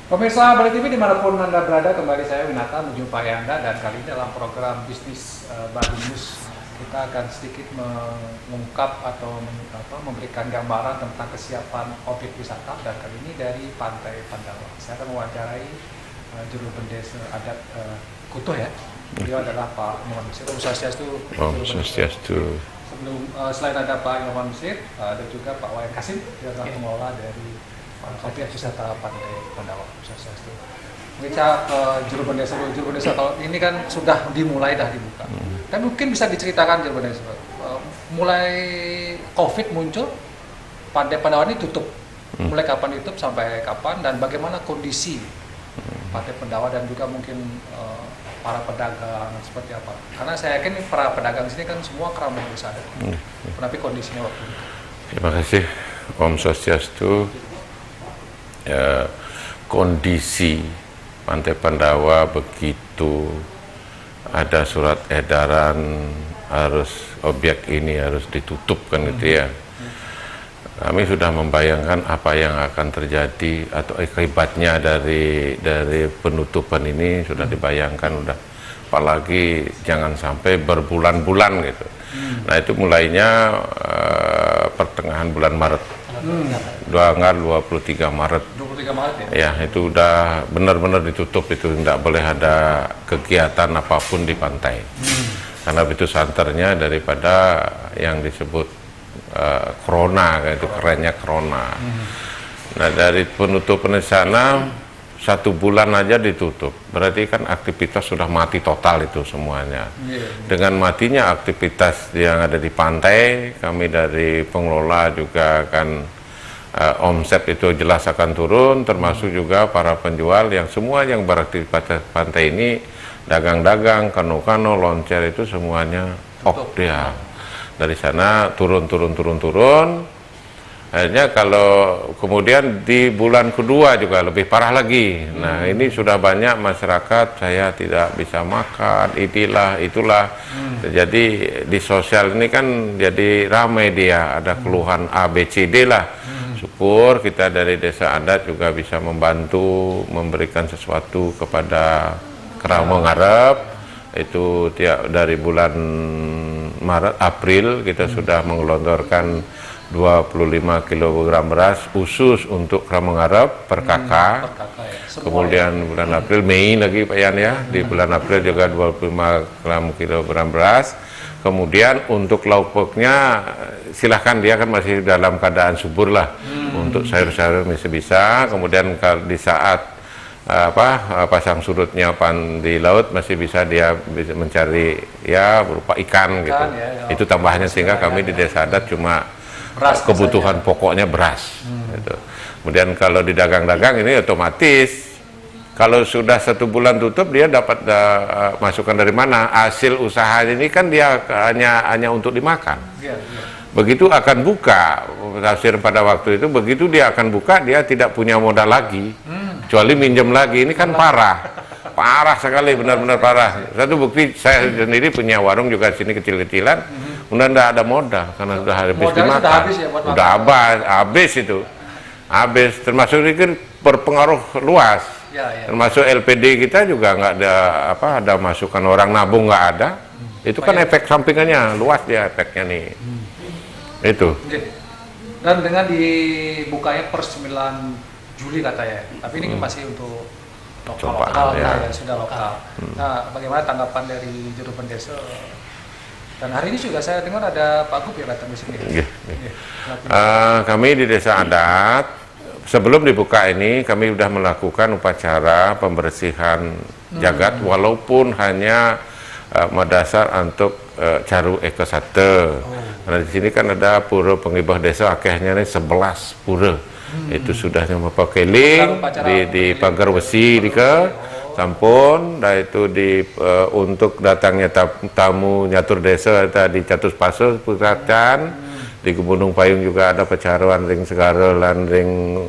Pemirsa Bali TV dimanapun Anda berada, kembali saya Winata menjumpai Anda, dan kali ini dalam program bisnis Bali News kita akan sedikit mengungkap atau memberikan gambaran tentang kesiapan objek wisata, dan kali ini dari Pantai Pandawa. Saya akan mewawancarai juru bendesa adat Kuto ya. Beliau adalah Pak Nyoman Mesir. Om Swastiastu. Om Swastiastu. Selain ada Pak Nyoman Mesir, ada juga Pak Wayan Kasim, dia adalah pengelola dari objek wisata Pantai Pandawa. Kita juru bendesa kalau ini kan sudah dimulai, dah dibuka. Dan mungkin bisa diceritakan juru bendesa, mulai COVID muncul, Pantai Pandawa ini tutup. Mulai kapan ditutup, sampai kapan, dan bagaimana kondisi Pantai Pandawa, dan juga mungkin para pedagang seperti apa? Karena saya yakin para pedagang sini kan semua kerama wisata. Tapi kondisinya waktu itu. Terima kasih Om Swastiastu. Ya, kondisi Pantai Pandawa begitu ada surat edaran harus objek ini harus ditutup kan gitu ya. Kami sudah membayangkan apa yang akan terjadi atau akibatnya dari penutupan ini sudah dibayangkan, udah apalagi jangan sampai berbulan-bulan gitu. Nah itu mulainya pertengahan bulan Maret. 23 Maret. 23 Maret ya? Ya, itu udah benar-benar ditutup, itu tidak boleh ada kegiatan apapun di pantai. Karena itu santernya daripada yang disebut corona, itu kerennya corona. Nah, dari penutupan di sana 1 bulan aja ditutup, berarti kan aktivitas sudah mati total itu semuanya. Dengan matinya aktivitas yang ada di pantai, kami dari pengelola juga akan omset itu jelas akan turun, termasuk juga para penjual yang semua yang beraktivitas pantai ini, dagang-dagang, kano-kano, loncer itu semuanya off dia. Dari sana turun. Akhirnya kalau kemudian di bulan kedua juga lebih parah lagi. Nah ini sudah banyak masyarakat, saya tidak bisa makan, itulah. Jadi di sosial ini kan jadi ramai dia, ada keluhan A, B, C, D lah. Syukur kita dari desa adat juga bisa membantu, memberikan sesuatu kepada Kerama Ngarep. Itu dari bulan Maret, April kita sudah menggelontorkan 25 kg beras khusus untuk Kerama Ngarep per kakak. Kemudian bulan April, Mei lagi Pak Yan ya, di bulan April juga 25 kg beras. Kemudian untuk lauk pauknya silahkan, dia kan masih dalam keadaan subur lah. Untuk sayur-sayur masih bisa. Kemudian kalau di saat pasang surutnya di laut masih bisa dia bisa mencari ya berupa ikan gitu. Itu tambahannya, sehingga kami di desa adat cuma kebutuhan pokoknya beras. Gitu. Kemudian kalau di dagang-dagang ini otomatis kalau sudah 1 bulan tutup, dia dapat masukan dari mana? Hasil usaha ini kan dia hanya untuk dimakan. Begitu akan buka, tafsir pada waktu itu, begitu dia akan buka, dia tidak punya modal lagi, kecuali minjem lagi. Ini kan parah sekali, benar-benar parah. Satu bukti, saya sendiri punya warung juga sini kecil-kecilan, udah tidak ada modal karena sudah habis dimakan. Udah habis itu, habis. Termasuk ini berpengaruh luas. Termasuk LPD kita juga nggak ada masukan, orang nabung nggak ada. Itu kan efek sampingannya luas dia efeknya nih. Itu. Dan dengan dibukanya per 9 Juli katanya, tapi ini masih untuk lokal ya, sudah lokal. Nah, bagaimana tanggapan dari juru bendesa? Dan hari ini juga saya dengar ada Pak Gub yang datang di sini. Kami di desa adat, sebelum dibuka ini kami sudah melakukan upacara pembersihan jagat, walaupun hanya mendasar untuk Caru Eko Sate. Karena di sini kan ada pura pengibah desa, akhirnya ini 11 pura. Itu sudah pakai link di pagar besi di ke sampun, dan itu untuk datangnya tamu nyatur desa di Catus Paso pusatan. Di Gunung Payung juga ada pecaruan ring segara lan ring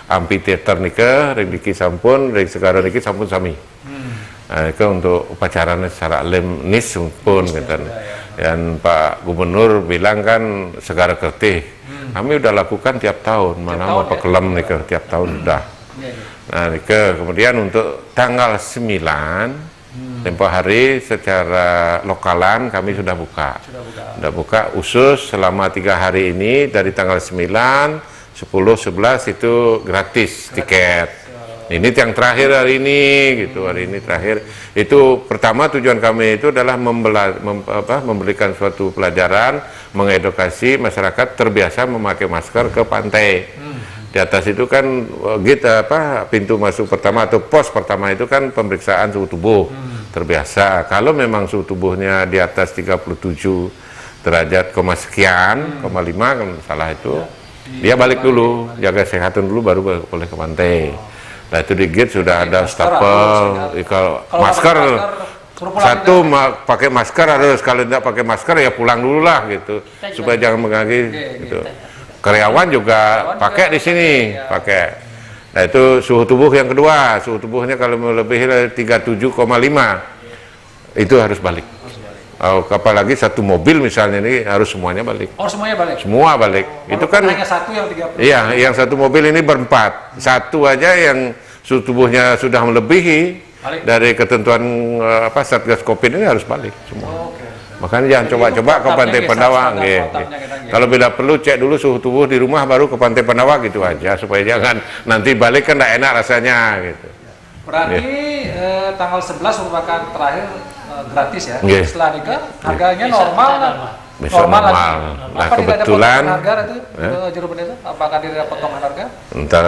amphitheater nika, ring diki sampun, ring segara niki sampun sami. Nah, itu untuk upacaranya secara lemnis pun gitu. Dan Pak Gubernur bilang kan segara kertih. Kami udah lakukan tiap tahun, mana mau pekelem nih tiap tahun udah. Iya, iya. Nah, kemudian untuk tanggal 9 tempo hari secara lokalan kami sudah buka. Sudah buka khusus selama 3 hari ini dari tanggal 9, 10, 11 itu gratis tiket. Ini yang terakhir hari ini gitu, hari ini terakhir. Itu pertama tujuan kami itu adalah memberikan suatu pelajaran, mengedukasi masyarakat terbiasa memakai masker ke pantai. Di atas itu kan pintu masuk pertama atau pos pertama itu kan pemeriksaan suhu tubuh terbiasa. Kalau memang suhu tubuhnya di atas 37 derajat sekian, 5 kan salah itu, dia balik dulu, jaga kesehatan dulu baru boleh ke pantai. Nah itu di gate sudah ada stapel, kalau masker satu pakai masker harus, kalau tidak pakai masker ya pulang dulu lah gitu, supaya jangan mengganggu gitu. Karyawan juga pakai di sini, pakai. Nah itu suhu tubuh yang kedua, suhu tubuhnya kalau melebihi 37,5 itu harus balik. Apalagi satu mobil misalnya ini harus semuanya balik. Oh semuanya balik? Semua balik. Itu kan hanya satu yang 30. Iya, yang satu mobil ini berempat. Satu aja yang suhu tubuhnya sudah melebihi balik dari ketentuan Satgas Covid ini harus balik semua. Makanya jangan coba-coba ke Pantai Pandawa. Kalau bila perlu cek dulu suhu tubuh di rumah baru ke Pantai Pandawa gitu aja, supaya jangan nanti balik kan tidak enak rasanya gitu. Berarti tanggal 11 merupakan terakhir gratis ya. Setelah nikah harganya normal. Normal. Nah kebetulan harga itu Juru Pendeta, apakah tidak potongan harga?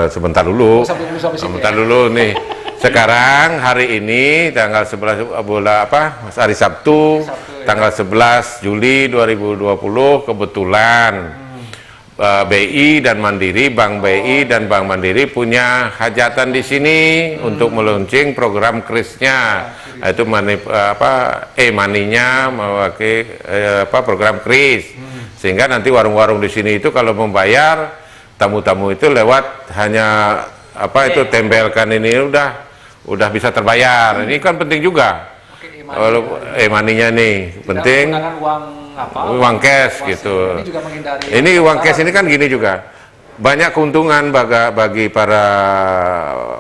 Sebentar dulu. Sebentar dulu nih. Sekarang hari ini tanggal 11 hari Sabtu, tanggal 11 Juli 2020 kebetulan BI dan Mandiri, Bank BI dan Bank Mandiri punya hajatan di sini untuk meluncing program KRIS-nya, yaitu e-money-nya mewakili program KRIS, sehingga nanti warung-warung di sini itu kalau membayar tamu-tamu itu lewat hanya itu tempelkan ini udah bisa terbayar. Ini kan penting juga. E-money-nya nih penting. Uang cash gitu. Ini uang cash ini kan gini juga. Banyak keuntungan bagi para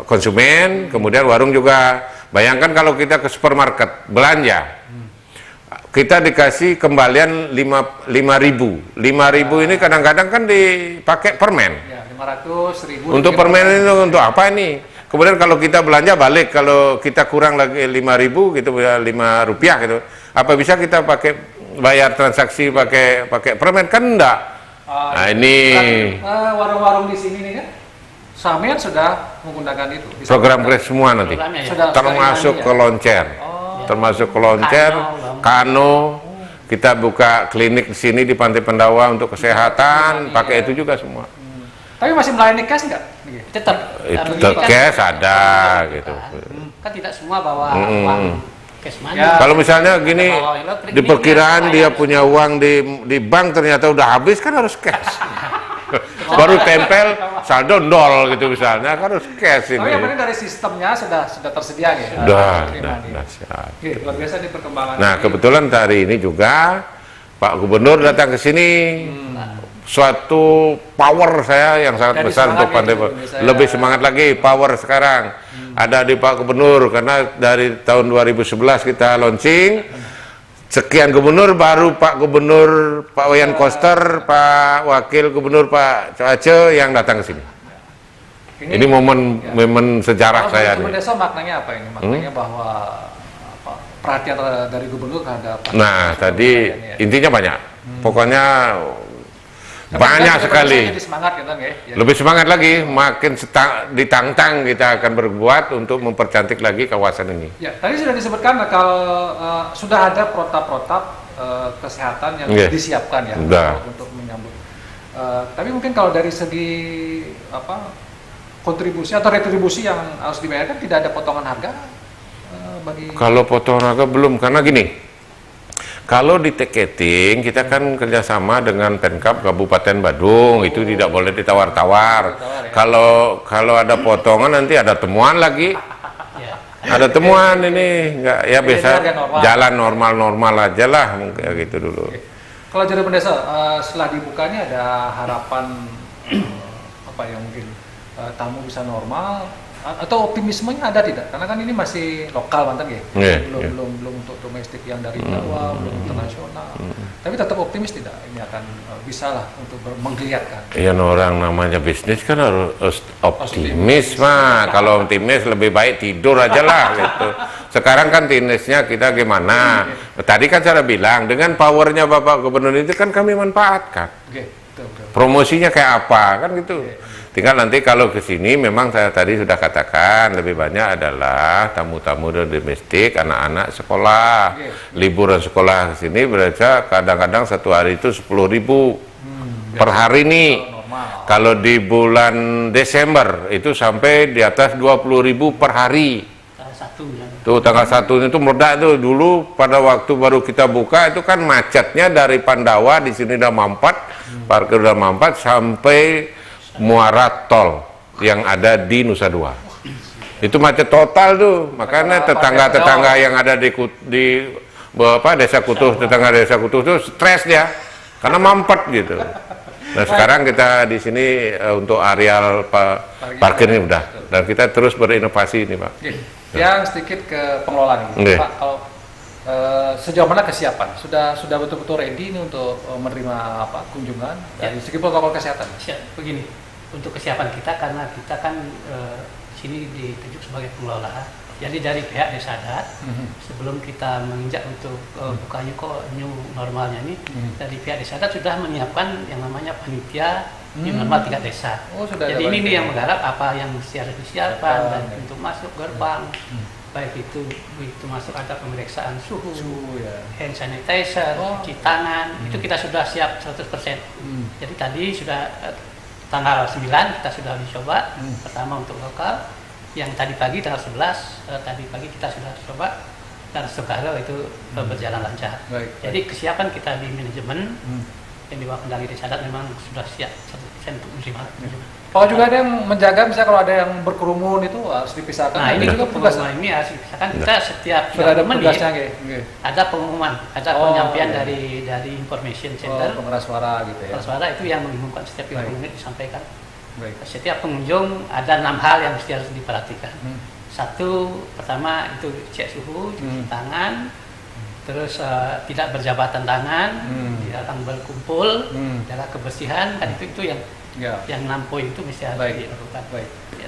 konsumen, kemudian warung juga. Bayangkan kalau kita ke supermarket belanja, kita dikasih kembalian 5.000. 5.000 ini kadang-kadang kan dipakai permen. Ya, 500.000. Untuk permen itu untuk apa ini? Kemudian kalau kita belanja balik, kalau kita kurang lagi 5.000 gitu, 5 rupiah gitu, apa bisa kita pakai bayar transaksi pakai permen? Kan enggak. Nah ini warung-warung di sini nih kan, Samian sudah menggunakan itu. Program KRIS semua nanti, termasuk ke Loncer, termasuk ke Loncer, Kano. Kita buka klinik di sini di Pantai Pandawa untuk kesehatan, pakai itu juga semua. Tapi masih melayani cash nggak? Tetap. Itu cash ada gitu. Kan tidak semua bawa uang cash money. Kalau misalnya gini, di perkiraan dia punya uang di bank ternyata udah habis, kan harus cash. Baru tempel saldo nol gitu misalnya, kan harus cash ini. Oh yang penting dari sistemnya sudah tersedia ya. Sudah siap. Oke, luar biasa di perkembangan. Nah kebetulan hari ini juga Pak Gubernur datang ke sini. Suatu power saya yang sangat besar untuk Pantai lebih semangat lagi power sekarang ada di Pak Gubernur, karena dari tahun 2011 kita launching sekian gubernur, baru Pak Gubernur Pak Wayan Koster, Pak Wakil Gubernur Pak Coace yang datang ke sini. Ini momen sejarah saya nih. Desa maknanya apa ini? Maknanya bahwa perhatian dari gubernur terhadap. Nah tadi intinya banyak, pokoknya banyak sekali. Lebih semangat lagi, makin ditantang kita akan berbuat untuk mempercantik lagi kawasan ini. Ya, tadi sudah disebutkan kalau sudah ada protap-protap kesehatan yang disiapkan ya untuk menyambut. Tapi mungkin kalau dari segi kontribusi atau retribusi yang harus dibayarkan, tidak ada potongan harga bagi. Kalau potongan harga belum, karena gini. Kalau di tiketing kita kan kerjasama dengan Pemkab Kabupaten Badung, itu tidak boleh ditawar-tawar. Kalau ada potongan nanti ada temuan lagi, ada temuan ini nggak ya biasa jalan normal aja lah kayak gitu dulu. Kalau Juru Pendesa setelah dibukanya ada harapan apa yang mungkin tamu bisa normal, atau optimismenya ada tidak? Karena kan ini masih lokal Banten ya, belum untuk domestik yang dari Jawa, belum internasional. Tapi tetap optimis tidak ini akan bisa lah untuk menggeliatkan? Ya orang namanya bisnis kan harus optimis mah. Kalau optimis lebih baik tidur aja lah gitu. Sekarang kan bisnisnya kita gimana? Tadi kan saya bilang dengan powernya Bapak Gubernur itu kan kami manfaatkan. Promosinya kayak apa kan gitu. Tinggal nanti kalau ke sini memang saya tadi sudah katakan lebih banyak adalah tamu-tamu domestik, anak-anak sekolah, liburan sekolah ke sini berarti kadang-kadang satu hari itu 10.000 per hari nih. Kalau di bulan Desember itu sampai di atas 20.000 per hari. Tuh tanggal 1 itu meledak tuh. Dulu pada waktu baru kita buka itu kan macetnya dari Pandawa di sini udah Mampat, parkir udah Mampat sampai Muara Tol yang ada di Nusa Dua. Itu macet total tuh. Makanya tetangga-tetangga yang ada di Desa Kutuh, tetangga Desa Kutuh itu stres dia karena mampet gitu. Nah sekarang kita di sini untuk areal parkir ini udah, dan kita terus berinovasi ini Pak. Yang sedikit ke pengelola nih, Pak. Kalau sejauh mana kesiapan? Sudah betul-betul ready ini untuk menerima kunjungan dari segi protokol kesehatan? Begini. Untuk kesiapan kita, karena kita kan sini ditunjuk sebagai pengelola, jadi dari pihak desa adat sebelum kita menginjak untuk buka new normalnya ini, dari pihak desa adat sudah menyiapkan yang namanya panitia new normal tingkat desa. Jadi ini yang menggarap apa yang harus disiapkan, dan untuk masuk gerbang baik itu masuk ada pemeriksaan suhu, hand sanitizer, cuci tangan, itu kita sudah siap 100%. Jadi tadi sudah tanggal 9 kita sudah dicoba pertama untuk lokal, yang tadi pagi tanggal 11 tadi pagi kita sudah coba, dan segala itu berjalan lancar. Jadi kesiapan kita di manajemen yang dibawa kendali desa adat memang sudah siap 100% untuk menerima. Kalau juga ada yang menjaga, misalnya kalau ada yang berkerumun itu harus dipisahkan. Nah ini juga tugas ini harus dipisahkan. Kita setiap sudah ada menit ada pengumuman, ada penyampaian dari information center. Pengeras suara gitu ya. Pengeras suara itu yang mengumumkan setiap 5 menit disampaikan. Setiap pengunjung ada 6 hal yang mesti harus diperhatikan. Satu, pertama itu cek suhu, cuci tangan, terus tidak berjabatan tangan, tidak berkumpul, jaga kebersihan, dan itu yang 6 poin itu mesti harus dilakukan.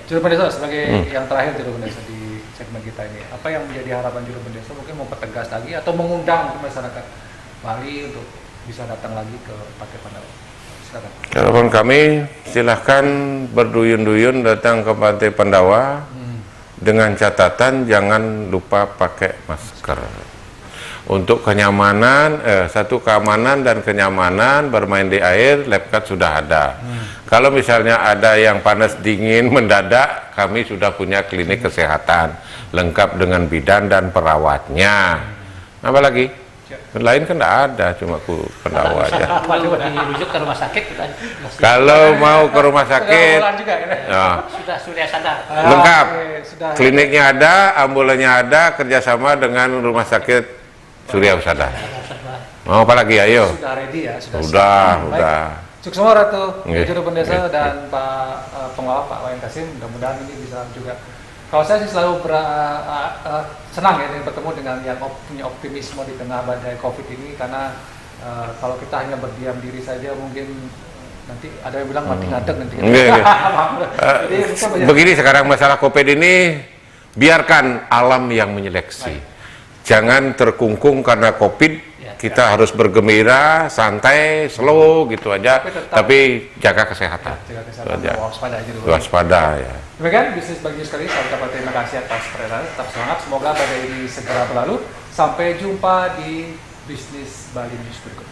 Juru Pendesa sebagai yang terakhir, Juru Pendesa di segmen kita ini, apa yang menjadi harapan Juru Pendesa? Mungkin mau pertegas lagi atau mengundang masyarakat Bali untuk bisa datang lagi ke Pantai Pandawa? Silakan. Harapan kami silahkan berduyun-duyun datang ke Pantai Pandawa dengan catatan jangan lupa pakai masker. Untuk kenyamanan, satu keamanan dan kenyamanan bermain di air, Lepkat sudah ada. Kalau misalnya ada yang panas dingin mendadak, kami sudah punya klinik kesehatan lengkap dengan bidan dan perawatnya. Apa lagi? Lain kan tidak ada, cuma Pandawa aja. Dirujuk ke rumah sakit. Kalau mau ke rumah sakit, sudah surya sadar. Lengkap. Kliniknya ada, ambulannya ada, kerjasama dengan rumah sakit Surya Husada. Mau apa lagi? Ayo. Sudah ready ya? Sudah. Sukses Ratu, Juru Pendesa dan Pak Pengelola Pak Wayan Kasim. Mudah-mudahan ini bisa juga. Kalau saya sih selalu senang ya bertemu dengan yang punya optimisme di tengah badai COVID ini, karena kalau kita hanya berdiam diri saja mungkin nanti ada yang bilang mati ngadeg nanti. Begini sekarang masalah COVID ini, biarkan alam yang menyeleksi. Jangan terkungkung karena COVID, kita harus bergembira, santai, slow gitu aja, tapi jaga kesehatan. Waspada ya. Demikian bisnis bagi sekali, saya ucapkan terima kasih atas perhatian, tetap semangat, semoga badai ini segera berlalu. Sampai jumpa di bisnis Bali News berikut.